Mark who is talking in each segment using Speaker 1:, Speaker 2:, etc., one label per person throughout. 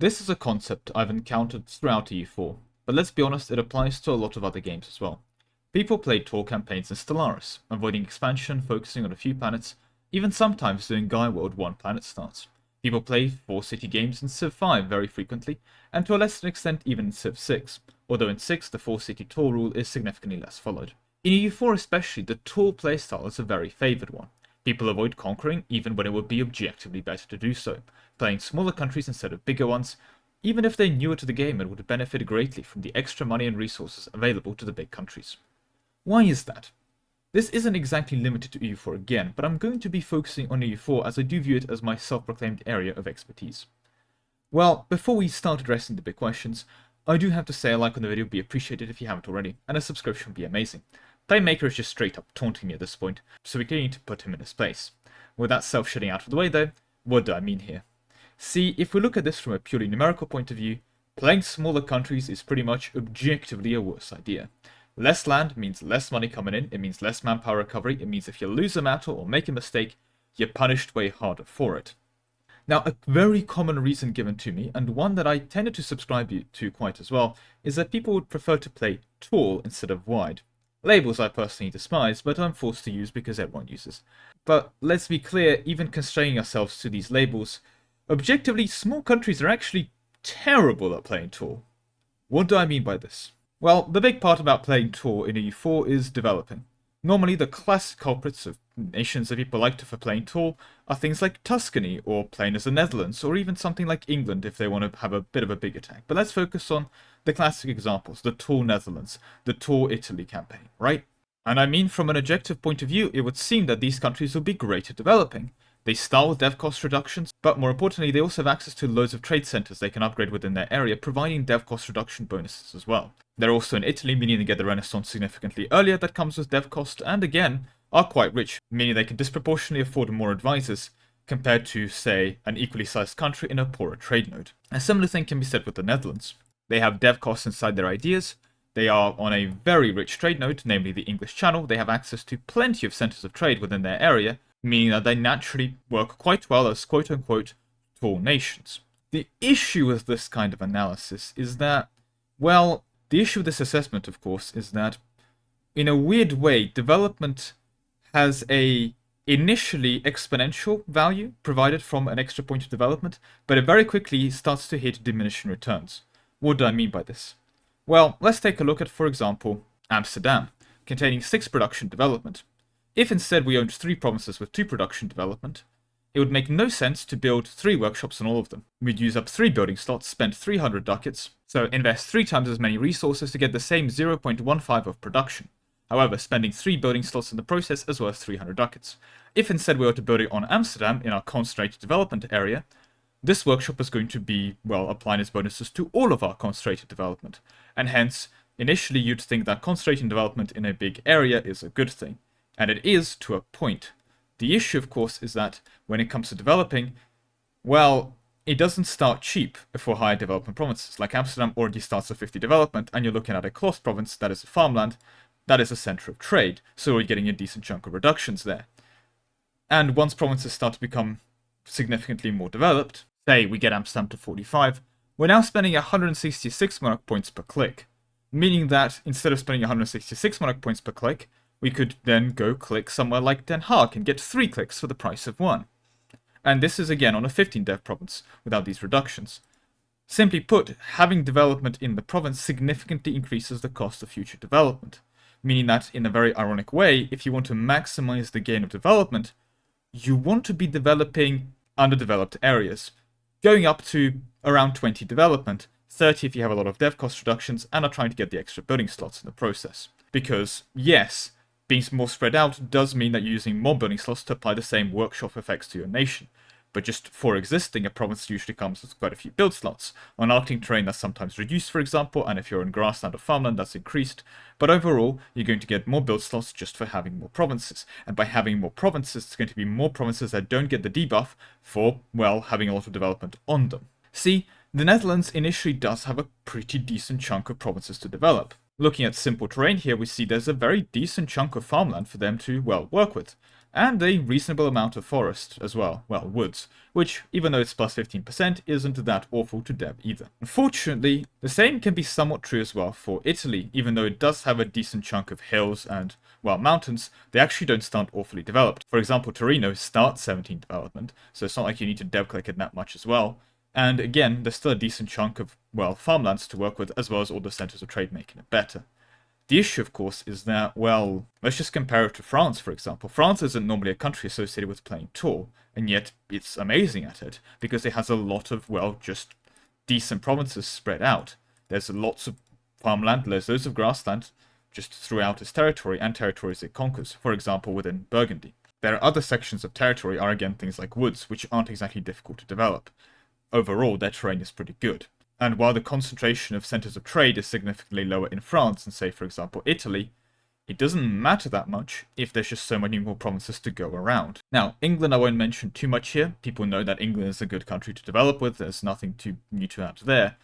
Speaker 1: This is a concept I've encountered throughout EU4, but let's be honest, it applies to a lot of other games as well. People play tour campaigns in Stellaris, avoiding expansion, focusing on a few planets, even sometimes doing Gaia World 1 planet starts. People play 4-city games in Civ 5 very frequently, and to a lesser extent even in Civ 6, although in 6 the 4-city tour rule is significantly less followed. In EU4 especially, the tour playstyle is a very favoured one. People avoid conquering even when it would be objectively better to do so, playing smaller countries instead of bigger ones, even if they're newer to the game and would benefit greatly from the extra money and resources available to the big countries. Why is that? This isn't exactly limited to EU4 again, but I'm going to be focusing on EU4 as I do view it as my self-proclaimed area of expertise. Well, before we start addressing the big questions, I do have to say a like on the video would be appreciated if you haven't already, and a subscription would be amazing. Playmaker is just straight up taunting me at this point, so we clearly need to put him in his place. With that self-shitting out of the way though, what do I mean here? See, if we look at this from a purely numerical point of view, playing smaller countries is pretty much objectively a worse idea. Less land means less money coming in, it means less manpower recovery, it means if you lose a battle or make a mistake, you're punished way harder for it. Now, a very common reason given to me, and one that I tended to subscribe to quite as well, is that people would prefer to play tall instead of wide. Labels I personally despise, but I'm forced to use because everyone uses. But let's be clear, even constraining ourselves to these labels, objectively, small countries are actually terrible at playing tall. What do I mean by this? Well, the big part about playing tall in EU4 is developing. Normally, the classic culprits of nations that people like to for playing tall are things like Tuscany, or playing as the Netherlands, or even something like England if they want to have a bit of a big attack. But let's focus on the classic examples, the tall Netherlands, the tall Italy campaign, right? And I mean, from an objective point of view, it would seem that these countries will be great at developing. They start with dev cost reductions, but more importantly, they also have access to loads of trade centers they can upgrade within their area, providing dev cost reduction bonuses as well. They're also in Italy, meaning they get the Renaissance significantly earlier, that comes with dev cost, and again, are quite rich, meaning they can disproportionately afford more advisors compared to, say, an equally sized country in a poorer trade node. A similar thing can be said with the Netherlands. They have dev costs inside their ideas, they are on a very rich trade node, namely the English Channel, they have access to plenty of centers of trade within their area, meaning that they naturally work quite well as quote-unquote tall nations. The issue with this kind of analysis is that, well, the issue with this assessment, of course, is that, in a weird way, development has a initially exponential value provided from an extra point of development, but it very quickly starts to hit diminishing returns. What do I mean by this? Well, let's take a look at, for example, Amsterdam, containing 6 production development. If instead we owned 3 provinces with 2 production development, it would make no sense to build 3 workshops on all of them. We'd use up 3 building slots, spend 300 ducats, so invest 3 times as many resources to get the same 0.15 of production. However, spending 3 building slots in the process is worth 300 ducats. If instead we were to build it on Amsterdam in our concentrated development area, this workshop is going to be, well, applying its bonuses to all of our concentrated development, and hence, initially you'd think that concentrating development in a big area is a good thing. And it is, to a point. The issue, of course, is that when it comes to developing, well, it doesn't start cheap for higher development provinces. Like Amsterdam already starts at 50 development, and you're looking at a close province that is a farmland, that is a center of trade, so you're getting a decent chunk of reductions there. And once provinces start to become significantly more developed, say we get Amsterdam to 45, we're now spending 166 monarch points per click, meaning that instead of spending 166 monarch points per click, we could then go click somewhere like Den Haag and get 3 clicks for the price of 1. And this is again on a 15 dev province, without these reductions. Simply put, having development in the province significantly increases the cost of future development, meaning that in a very ironic way, if you want to maximize the gain of development, you want to be developing underdeveloped areas, going up to around 20 development, 30 if you have a lot of dev cost reductions and are trying to get the extra building slots in the process. Because, yes, being more spread out does mean that you're using more building slots to apply the same workshop effects to your nation. But just for existing, a province usually comes with quite a few build slots. On Arctic terrain, that's sometimes reduced, for example, and if you're in grassland or farmland, that's increased. But overall, you're going to get more build slots just for having more provinces. And by having more provinces, it's going to be more provinces that don't get the debuff for, well, having a lot of development on them. See, the Netherlands initially does have a pretty decent chunk of provinces to develop. Looking at simple terrain here, we see there's a very decent chunk of farmland for them to, well, work with. and a reasonable amount of forest as well, woods, which, even though it's plus 15%, isn't that awful to dev either. Unfortunately, the same can be somewhat true as well for Italy, even though it does have a decent chunk of hills and, mountains, they actually don't start awfully developed. For example, Torino starts 17 development, so it's not like you need to dev click it that much as well. And again, there's still a decent chunk of, farmlands to work with, as well as all the centers of trade making it better. The issue, of course, is that, let's just compare it to France, for example. France isn't normally a country associated with playing Tour, and yet it's amazing at it, because it has a lot of, just decent provinces spread out. There's lots of farmland, there's loads of grassland just throughout its territory, and territories it conquers, for example, within Burgundy. There are other sections of territory are again things like woods, which aren't exactly difficult to develop. Overall, their terrain is pretty good. And while the concentration of centers of trade is significantly lower in France than, say, for example, Italy, it doesn't matter that much if there's just so many more provinces to go around. Now, England I won't mention too much here. People know that England is a good country to develop with. There's nothing too new to add there.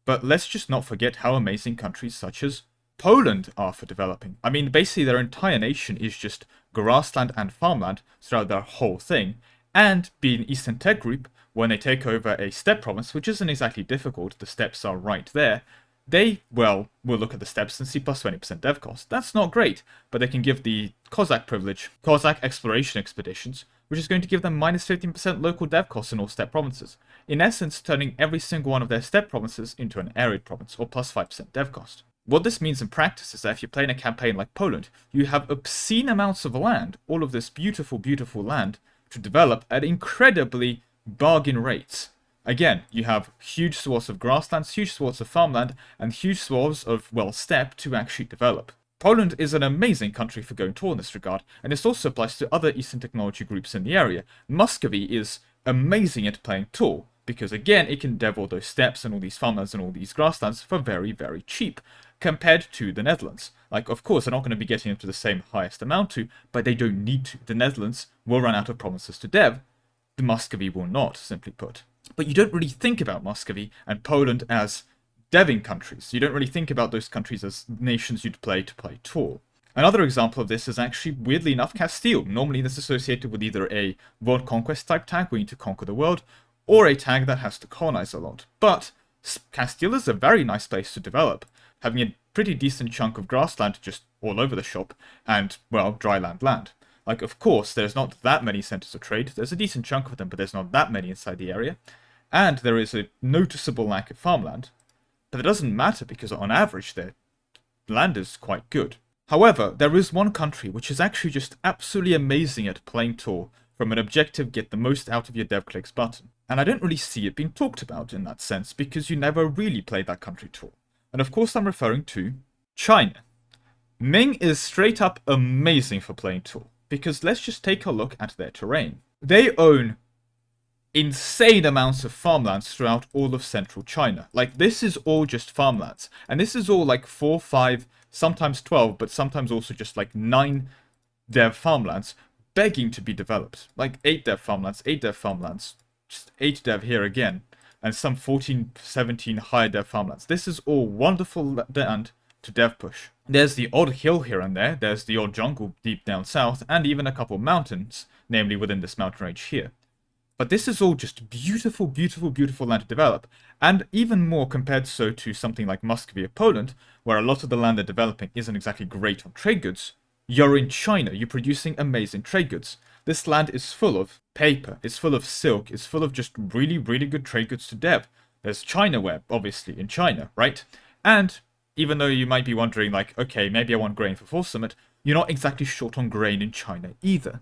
Speaker 1: But let's just not forget how amazing countries such as Poland are for developing. I mean, basically their entire nation is just grassland and farmland throughout their whole thing. And being Eastern Tech Group, when they take over a steppe province, which isn't exactly difficult, the steppes are right there, they, will look at the steppes and see plus 20% dev cost. That's not great, but they can give the Cossack privilege, Cossack exploration expeditions, which is going to give them minus 15% local dev costs in all steppe provinces. In essence, turning every single one of their steppe provinces into an arid province, or plus 5% dev cost. What this means in practice is that if you're playing a campaign like Poland, you have obscene amounts of land, all of this beautiful, beautiful land, to develop at incredibly bargain rates. Again, you have huge swaths of grasslands, huge swaths of farmland, and huge swaths of, steppe to actually develop. Poland is an amazing country for going Tour in this regard, and this also applies to other Eastern technology groups in the area. Muscovy is amazing at playing Tour, because again, it can dev all those steppes and all these farmlands and all these grasslands for very, very cheap, compared to the Netherlands. Like, of course, they're not going to be getting into the same highest amount to, but they don't need to. The Netherlands will run out of provinces to dev. The Muscovy will not, simply put. But you don't really think about Muscovy and Poland as deving countries. You don't really think about those countries as nations you'd play to play Tour. Another example of this is actually, weirdly enough, Castile. Normally this is associated with either a world conquest type tag, where you need to conquer the world, or a tag that has to colonize a lot. But Castile is a very nice place to develop, having a pretty decent chunk of grassland just all over the shop, and, dry land. Like, of course, there's not that many centers of trade. There's a decent chunk of them, but there's not that many inside the area. And there is a noticeable lack of farmland. But it doesn't matter, because on average, their land is quite good. However, there is one country which is actually just absolutely amazing at playing Tour from an objective get the most out of your dev clicks button. And I don't really see it being talked about in that sense, because you never really played that country Tour. And of course I'm referring to China. Ming is straight up amazing for playing Tour, because let's just take a look at their terrain. They own insane amounts of farmlands throughout all of central China. Like, this is all just farmlands. And this is all like 4, 5, sometimes 12, but sometimes also just like 9 dev farmlands begging to be developed. Like 8 dev farmlands, 8 dev farmlands, just 8 dev here again, and some 14, 17 higher dev farmlands. This is all wonderful land to dev push. There's the odd hill here and there, there's the odd jungle deep down south, and even a couple mountains, namely within this mountain range here. But this is all just beautiful, beautiful, beautiful land to develop, and even more compared to something like Muscovy or Poland, where a lot of the land they're developing isn't exactly great on trade goods. You're in China, you're producing amazing trade goods. This land is full of paper, it's full of silk, it's full of just really, really good trade goods to dev. There's Chinaware, obviously, in China, right? And even though you might be wondering, like, okay, maybe I want grain for Fall Summit, you're not exactly short on grain in China either.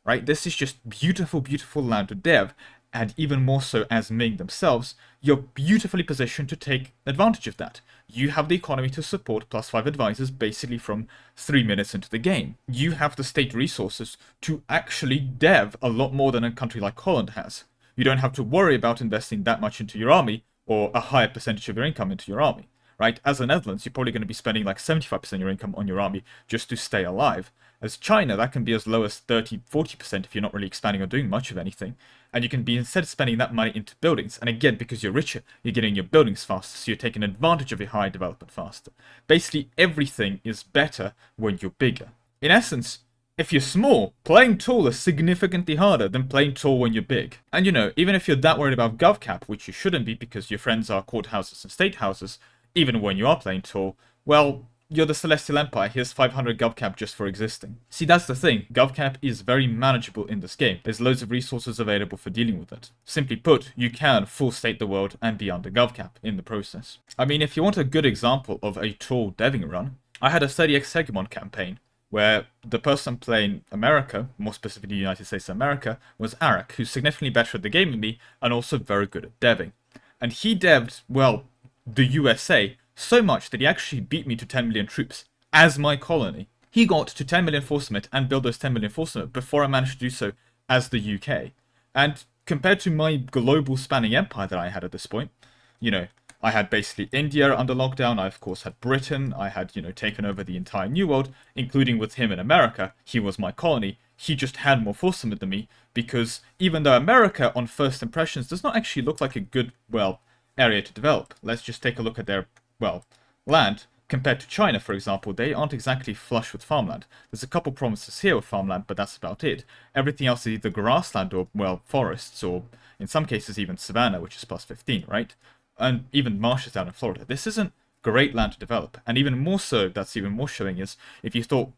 Speaker 1: Right? This is just beautiful, beautiful land to dev, and even more so as Ming themselves, you're beautifully positioned to take advantage of that. You have the economy to support +5 advisors basically from 3 minutes into the game. You have the state resources to actually dev a lot more than a country like Holland has. You don't have to worry about investing that much into your army, or a higher percentage of your income into your army. Right? As the Netherlands, you're probably going to be spending like 75% of your income on your army just to stay alive. As China, that can be as low as 30, 40% if you're not really expanding or doing much of anything. And you can be instead spending that money into buildings. And again, because you're richer, you're getting your buildings faster, so you're taking advantage of your high development faster. Basically, everything is better when you're bigger. In essence, If you're small, playing tall is significantly harder than playing tall when you're big. And you know, even if you're that worried about GovCap, which you shouldn't be because your friends are courthouses and state houses, even when you are playing tall, well, you're the Celestial Empire, here's 500 GovCap just for existing. See, that's the thing, GovCap is very manageable in this game. There's loads of resources available for dealing with it. Simply put, you can full state the world and be under GovCap in the process. I mean, if you want a good example of a tall deving run, I had a 30x Hegemon campaign, where the person playing America, more specifically United States of America, was Arak, who's significantly better at the game than me and also very good at deving. And he devved, well, the USA so much that he actually beat me to 10 million troops as my colony. He got to 10 million force limit and built those 10 million force limit before I managed to do so as the UK. And compared to my global spanning empire that I had at this point, you know, I had basically India under lockdown. I, of course, had Britain. I had, you know, taken over the entire New World, including with him in America. He was my colony. He just had more force limit than me, because even though America, on first impressions, does not actually look like a good, well, area to develop. Let's just take a look at their, well, land. Compared to China, for example, they aren't exactly flush with farmland. There's a couple provinces here with farmland, but that's about it. Everything else is either grassland or, well, forests, or in some cases even savanna, which is plus 15, right? And even marshes down in Florida. This isn't great land to develop. And even more so, that's even more showing is, if you thought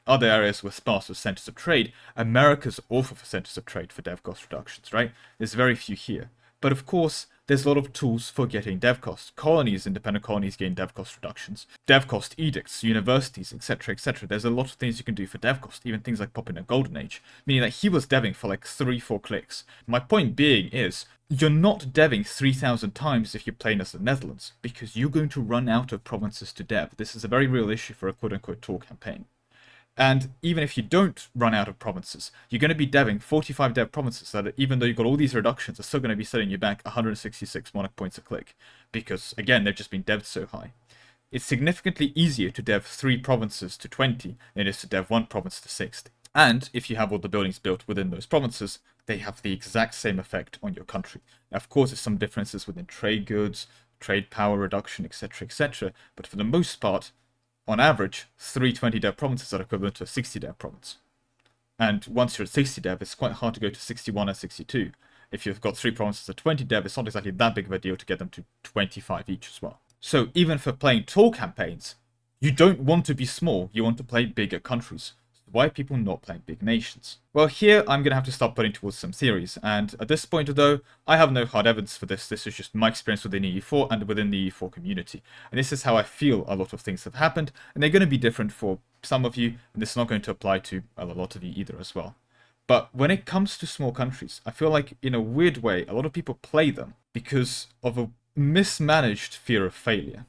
Speaker 1: other areas were sparse with centers of trade, America's awful for centers of trade for dev cost reductions, right? There's very few here. But of course, there's a lot of tools for getting dev costs. Colonies, independent colonies gain dev cost reductions. Dev cost edicts, universities, etc., etc. There's a lot of things you can do for dev cost, even things like popping a golden age, meaning that he was deving for like 3-4 clicks. My point being is, you're not deving 3,000 times if you're playing as the Netherlands, because you're going to run out of provinces to dev. This is a very real issue for a quote-unquote tour campaign. And even if you don't run out of provinces, you're going to be deving 45 dev provinces that, even though you've got all these reductions, are still going to be setting you back 166 monarch points a click. Because, again, they've just been devved so high. It's significantly easier to dev 3 provinces to 20 than it is to dev 1 province to 60. And if you have all the buildings built within those provinces, they have the exact same effect on your country. Now, of course, there's some differences within trade goods, trade power reduction, etc., etc., but for the most part, on average, 320 dev provinces are equivalent to a 60 dev province. And once you're at 60 dev, it's quite hard to go to 61 and 62. If you've got 3 provinces at 20 dev, it's not exactly that big of a deal to get them to 25 each as well. So even for playing tall campaigns, you don't want to be small, you want to play bigger countries. Why are people not playing big nations? Well, here I'm going to have to start putting towards some theories, and at this point, though, I have no hard evidence for this. This is just my experience within EU4 and within the EU4 community. And this is how I feel a lot of things have happened, and they're going to be different for some of you, and this is not going to apply to a lot of you either as well. But when it comes to small countries, I feel like, in a weird way, a lot of people play them because of a mismanaged fear of failure.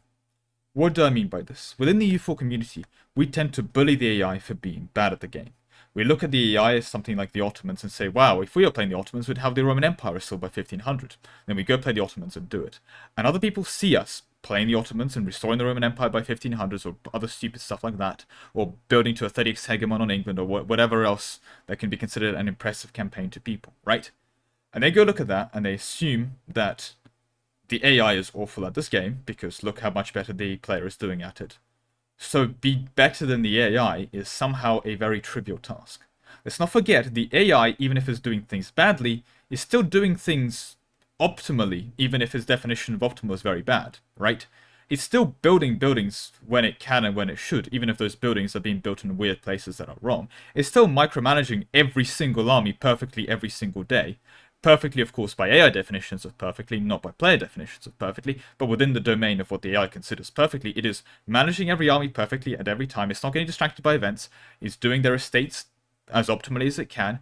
Speaker 1: What do I mean by this? Within the EU4 community, we tend to bully the AI for being bad at the game. We look at the AI as something like the Ottomans and say, wow, if we were playing the Ottomans, we'd have the Roman Empire still by 1500. Then we go play the Ottomans and do it. And other people see us playing the Ottomans and restoring the Roman Empire by 1500s or other stupid stuff like that, or building to a 30x hegemon on England, or whatever else that can be considered an impressive campaign to people, right? And they go look at that and they assume that the AI is awful at this game, because look how much better the player is doing at it. So be better than the AI is somehow a very trivial task. Let's not forget, the AI, even if it's doing things badly, is still doing things optimally, even if its definition of optimal is very bad, right? It's still building buildings when it can and when it should, even if those buildings are being built in weird places that are wrong. It's still micromanaging every single army perfectly every single day. Perfectly, of course, by AI definitions of perfectly, not by player definitions of perfectly, but within the domain of what the AI considers perfectly, it is managing every army perfectly at every time. It's not getting distracted by events. It's doing their estates as optimally as it can.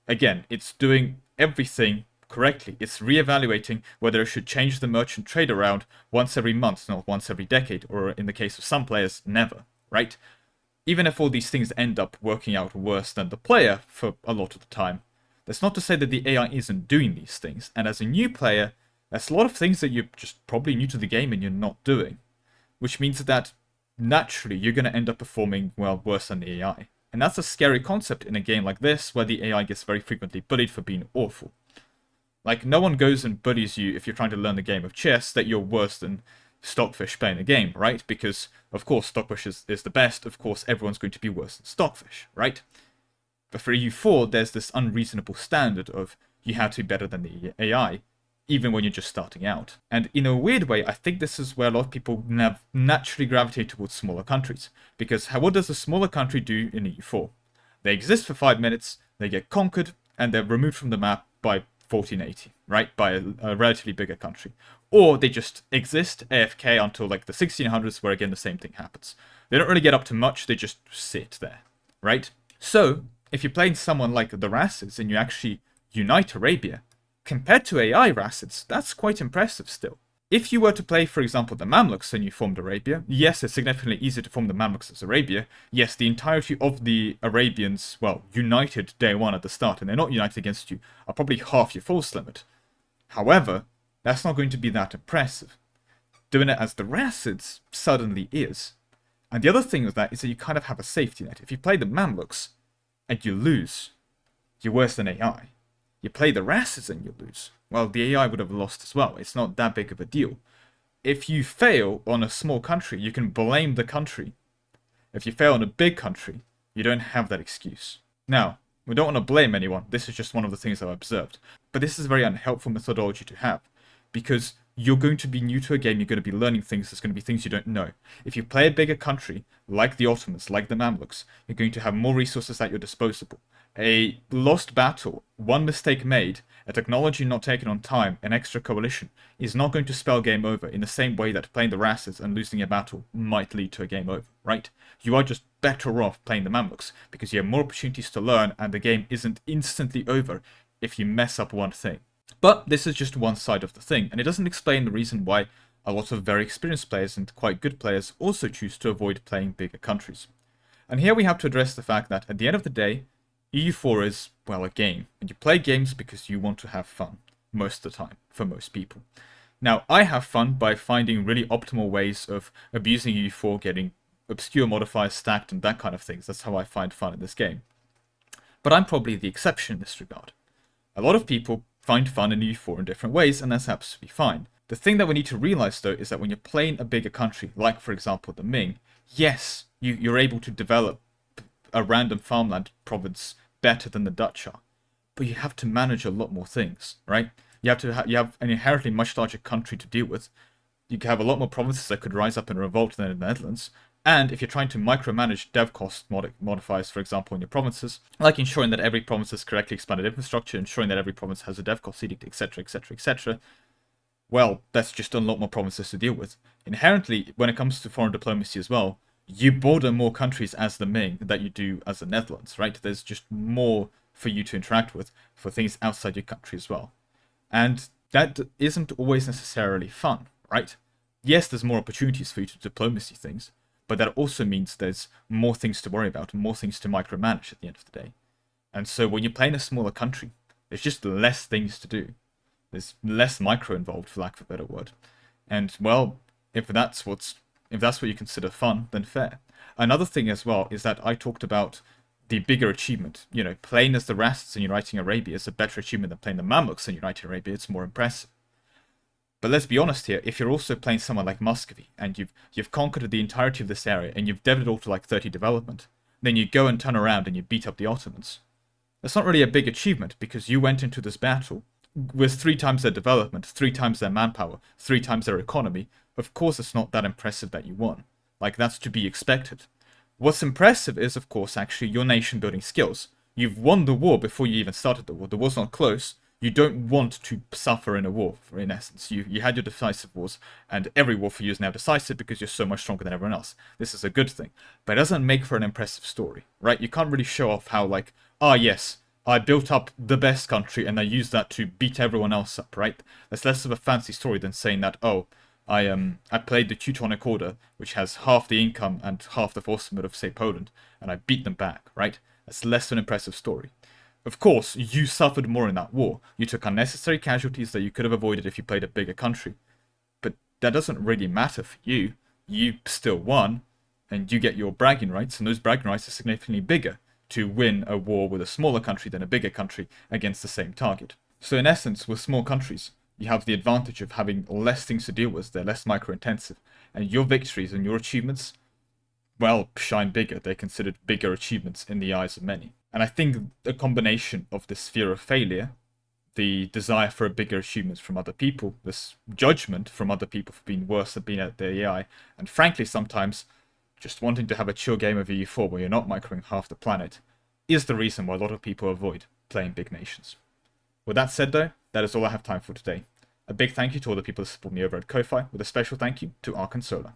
Speaker 1: Again, it's doing everything correctly. It's reevaluating whether it should change the merchant trade around once every month, not once every decade, or in the case of some players, never, right? Even if all these things end up working out worse than the player for a lot of the time, that's not to say that the AI isn't doing these things, and as a new player, there's a lot of things that you're just probably new to the game and you're not doing, which means that naturally you're going to end up performing, well, worse than the AI. And that's a scary concept in a game like this, where the AI gets very frequently bullied for being awful. Like, no one goes and bullies you if you're trying to learn the game of chess that you're worse than Stockfish playing the game, right? Because, of course, Stockfish is the best. Of course, everyone's going to be worse than Stockfish, right? But for EU4, there's this unreasonable standard of you have to be better than the AI, even when you're just starting out. And in a weird way, I think this is where a lot of people naturally gravitate towards smaller countries. Because what does a smaller country do in EU4? They exist for 5 minutes, they get conquered, and they're removed from the map by 1480, right? By a relatively bigger country. Or they just exist AFK until like the 1600s, where again the same thing happens. They don't really get up to much, they just sit there, right? So, if you're playing someone like the Rassids and you actually unite Arabia, compared to AI Rassids, that's quite impressive still. If you were to play, for example, the Mamluks and you formed Arabia, yes, it's significantly easier to form the Mamluks as Arabia. Yes, the entirety of the Arabians, well, united day one at the start, and they're not united against you, are probably half your force limit. However, that's not going to be that impressive. Doing it as the Rassids suddenly is. And the other thing with that is that you kind of have a safety net. If you play the Mamluks and you lose, you're worse than AI. You play the Rassids and you lose. Well, the AI would have lost as well. It's not that big of a deal. If you fail on a small country, you can blame the country. If you fail on a big country, you don't have that excuse. Now, we don't want to blame anyone. This is just one of the things I've observed. But this is a very unhelpful methodology to have. Because you're going to be new to a game, you're going to be learning things, there's going to be things you don't know. If you play a bigger country, like the Ottomans, like the Mamluks, you're going to have more resources at your disposal. A lost battle, one mistake made, a technology not taken on time, an extra coalition, is not going to spell game over in the same way that playing the Rassids and losing a battle might lead to a game over, right? You are just better off playing the Mamluks, because you have more opportunities to learn and the game isn't instantly over if you mess up one thing. But this is just one side of the thing, and it doesn't explain the reason why a lot of very experienced players and quite good players also choose to avoid playing bigger countries. And here we have to address the fact that at the end of the day, EU4 is, well, a game, and you play games because you want to have fun, most of the time, for most people. Now, I have fun by finding really optimal ways of abusing EU4, getting obscure modifiers stacked and that kind of things. That's how I find fun in this game. But I'm probably the exception in this regard. A lot of people find fun in EU4 in different ways, and that's absolutely fine. The thing that we need to realize, though, is that when you're playing a bigger country, like, for example, the Ming, yes, you're able to develop a random farmland province better than the Dutch are, but you have to manage a lot more things, right? You have an inherently much larger country to deal with. You have a lot more provinces that could rise up in revolt than in the Netherlands. And if you're trying to micromanage dev cost modifiers, for example, in your provinces, like ensuring that every province has correctly expanded infrastructure, ensuring that every province has a dev cost edict, etc., etc., etc., well, that's just a lot more provinces to deal with. Inherently, when it comes to foreign diplomacy as well, you border more countries as the Ming than you do as the Netherlands, right? There's just more for you to interact with for things outside your country as well. And that isn't always necessarily fun, right? Yes, there's more opportunities for you to diplomacy things, but that also means there's more things to worry about, more things to micromanage at the end of the day. And so when you're playing a smaller country, there's just less things to do. There's less micro involved, for lack of a better word. And, well, if that's what you consider fun, then fair. Another thing as well is that I talked about the bigger achievement. You know, playing as the Rassids and uniting Arabia is a better achievement than playing the Mamluks and uniting Arabia. It's more impressive. But let's be honest here, if you're also playing someone like Muscovy, and you've conquered the entirety of this area, and you've devved it all to like 30 development, then you go and turn around and you beat up the Ottomans. That's not really a big achievement, because you went into this battle with 3 times their development, 3 times their manpower, 3 times their economy. Of course it's not that impressive that you won. Like, that's to be expected. What's impressive is, of course, actually your nation-building skills. You've won the war before you even started the war. The war's not close. You don't want to suffer in a war, in essence. You had your decisive wars, and every war for you is now decisive because you're so much stronger than everyone else. This is a good thing. But it doesn't make for an impressive story, right? You can't really show off how, like, yes, I built up the best country and I used that to beat everyone else up, right? That's less of a fancy story than saying that, I played the Teutonic Order, which has half the income and half the force limit of, say, Poland, and I beat them back, right? That's less of an impressive story. Of course, you suffered more in that war. You took unnecessary casualties that you could have avoided if you played a bigger country. But that doesn't really matter for you. You still won, and you get your bragging rights, and those bragging rights are significantly bigger to win a war with a smaller country than a bigger country against the same target. So in essence, with small countries, you have the advantage of having less things to deal with. They're less micro-intensive. And your victories and your achievements, well, shine bigger. They're considered bigger achievements in the eyes of many. And I think a combination of this fear of failure, the desire for a bigger achievement from other people, this judgment from other people for being worse at being at the AI, and frankly sometimes just wanting to have a chill game of EU4 where you're not microing half the planet, is the reason why a lot of people avoid playing big nations. With that said though, that is all I have time for today. A big thank you to all the people that support me over at Ko-Fi, with a special thank you to Ark and Solar.